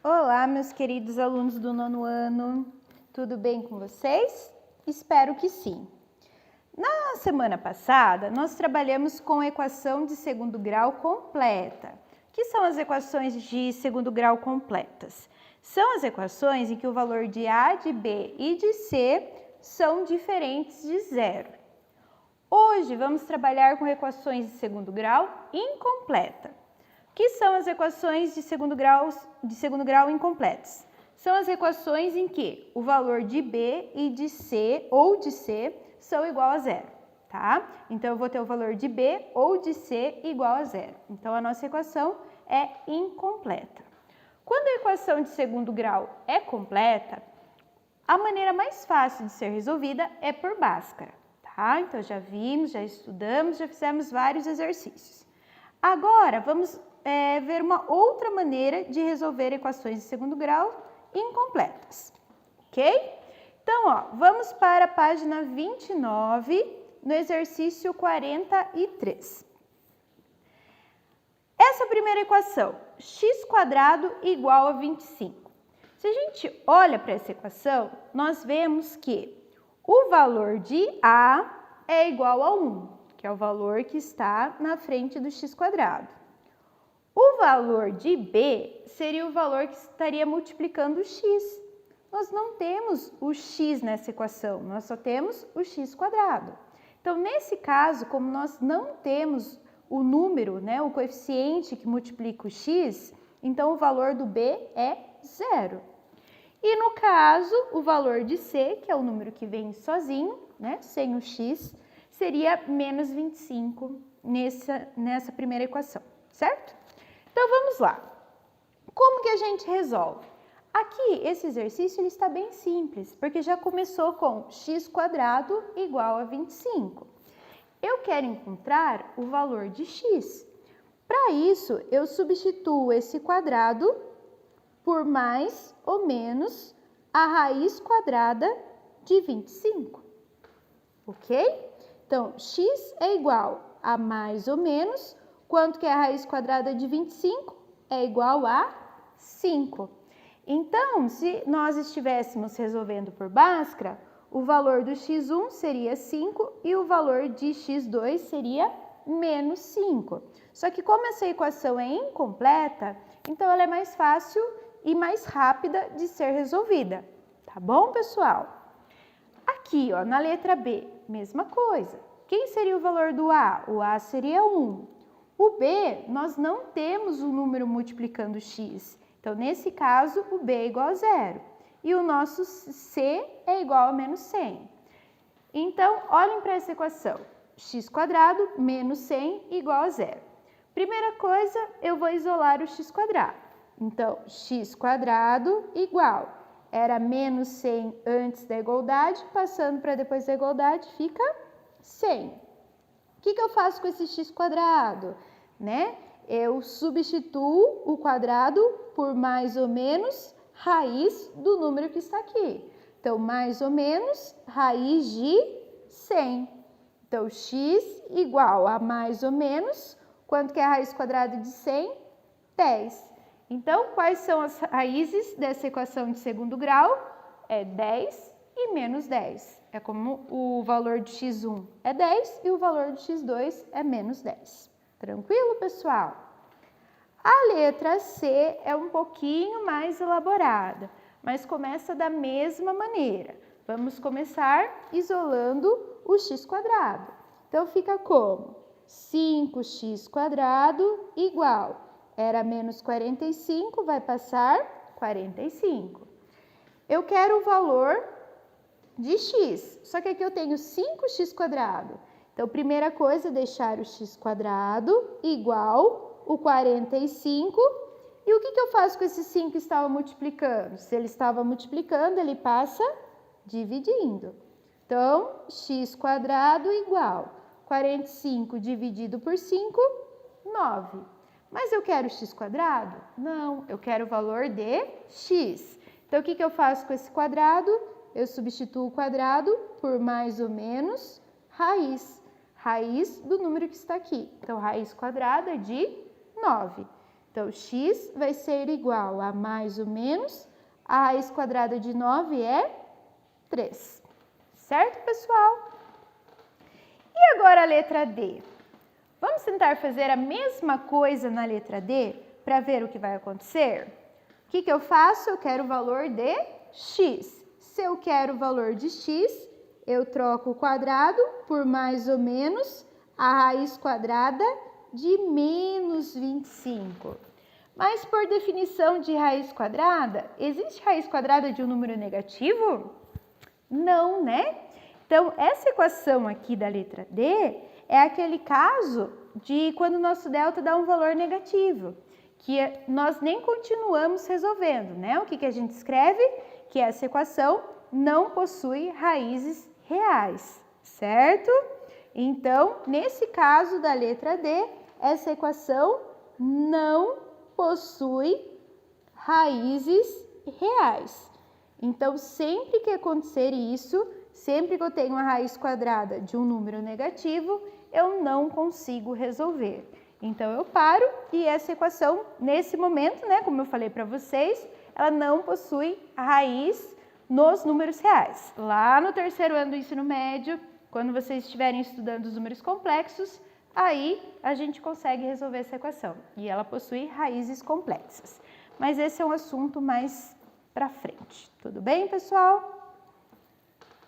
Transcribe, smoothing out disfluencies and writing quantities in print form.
Olá, meus queridos alunos do nono ano, tudo bem com vocês? Espero que sim. Na semana passada, nós trabalhamos com a equação de segundo grau completa. O que são as equações de segundo grau completas? São as equações em que o valor de A, de B e de C são diferentes de zero. Hoje, vamos trabalhar com equações de segundo grau incompleta. O que são as equações de segundo grau incompletas? São as equações em que o valor de B e de C ou de C são igual a zero, tá? Então, eu vou ter o valor de B ou de C igual a zero. Então, a nossa equação é incompleta. Quando a equação de segundo grau é completa, a maneira mais fácil de ser resolvida é por Bhaskara, tá? Então, já vimos, já estudamos, já fizemos vários exercícios. Agora, vamos ver uma outra maneira de resolver equações de segundo grau incompletas, ok? Então, vamos para a página 29, no exercício 43. Essa primeira equação, x² igual a 25. Se a gente olha para essa equação, nós vemos que o valor de A é igual a 1, que é o valor que está na frente do x². O valor de B seria o valor que estaria multiplicando o x. Nós não temos o x nessa equação, nós só temos o x². Então, nesse caso, como nós não temos o número, o coeficiente que multiplica o x, então o valor do B é zero. E no caso, o valor de C, que é o número que vem sozinho, sem o x, seria menos 25 nessa primeira equação, certo? Então, vamos lá. Como que a gente resolve? Aqui, esse exercício ele está bem simples, porque já começou com x² igual a 25. Eu quero encontrar o valor de x. Para isso, eu substituo esse quadrado por mais ou menos a raiz quadrada de 25, ok? Então, x é igual a mais ou menos, quanto que é a raiz quadrada de 25? É igual a 5. Então, se nós estivéssemos resolvendo por Bhaskara, o valor do x1 seria 5 e o valor de x2 seria menos 5. Só que como essa equação é incompleta, então ela é mais fácil e mais rápida de ser resolvida. Tá bom, pessoal? Aqui, na letra B, mesma coisa. Quem seria o valor do A? O A seria 1. O B, nós não temos o número multiplicando x. Então, nesse caso, o B é igual a zero. E o nosso C é igual a menos 100. Então, olhem para essa equação. X² menos 100 igual a zero. Primeira coisa, eu vou isolar o x². Então, x² igual. Era menos 100 antes da igualdade, passando para depois da igualdade, fica 100. O que eu faço com esse x²? Eu substituo o quadrado por mais ou menos raiz do número que está aqui. Então, mais ou menos raiz de 100. Então, x igual a mais ou menos, quanto que é a raiz quadrada de 100? 10. Então, quais são as raízes dessa equação de segundo grau? É 10 e menos 10. É como o valor de x1 é 10 e o valor de x2 é menos 10. Tranquilo, pessoal? A letra C é um pouquinho mais elaborada, mas começa da mesma maneira. Vamos começar isolando o x². Então, fica como? 5x² igual. Era menos 45, vai passar 45. Eu quero o valor de x, só que aqui eu tenho 5x². Então, primeira coisa, deixar o x² igual o 45. E o que eu faço com esse 5 que estava multiplicando? Se ele estava multiplicando, ele passa dividindo. Então, x² igual 45 dividido por 5, 9. Mas eu quero x²? Não, eu quero o valor de x. Então, o que eu faço com esse quadrado? Eu substituo o quadrado por mais ou menos raiz do número que está aqui. Então, raiz quadrada de 9. Então, x vai ser igual a mais ou menos a raiz quadrada de 9 é 3. Certo, pessoal? E agora a letra D? Vamos tentar fazer a mesma coisa na letra D para ver o que vai acontecer? O que eu faço? Eu quero o valor de x. Se eu quero o valor de x, eu troco o quadrado por mais ou menos a raiz quadrada de menos 25. Mas por definição de raiz quadrada, existe raiz quadrada de um número negativo? Não, né? Então, essa equação aqui da letra D é aquele caso de quando o nosso delta dá um valor negativo, que nós nem continuamos resolvendo, né? O que a gente escreve? Que essa equação não possui raízes reais, certo? Então, nesse caso da letra D, essa equação não possui raízes reais. Então, sempre que acontecer isso, sempre que eu tenho uma raiz quadrada de um número negativo, eu não consigo resolver. Então, eu paro e essa equação, nesse momento, né, como eu falei para vocês, ela não possui raiz nos números reais. Lá no terceiro ano do ensino médio, quando vocês estiverem estudando os números complexos, aí a gente consegue resolver essa equação. E ela possui raízes complexas. Mas esse é um assunto mais para frente. Tudo bem, pessoal?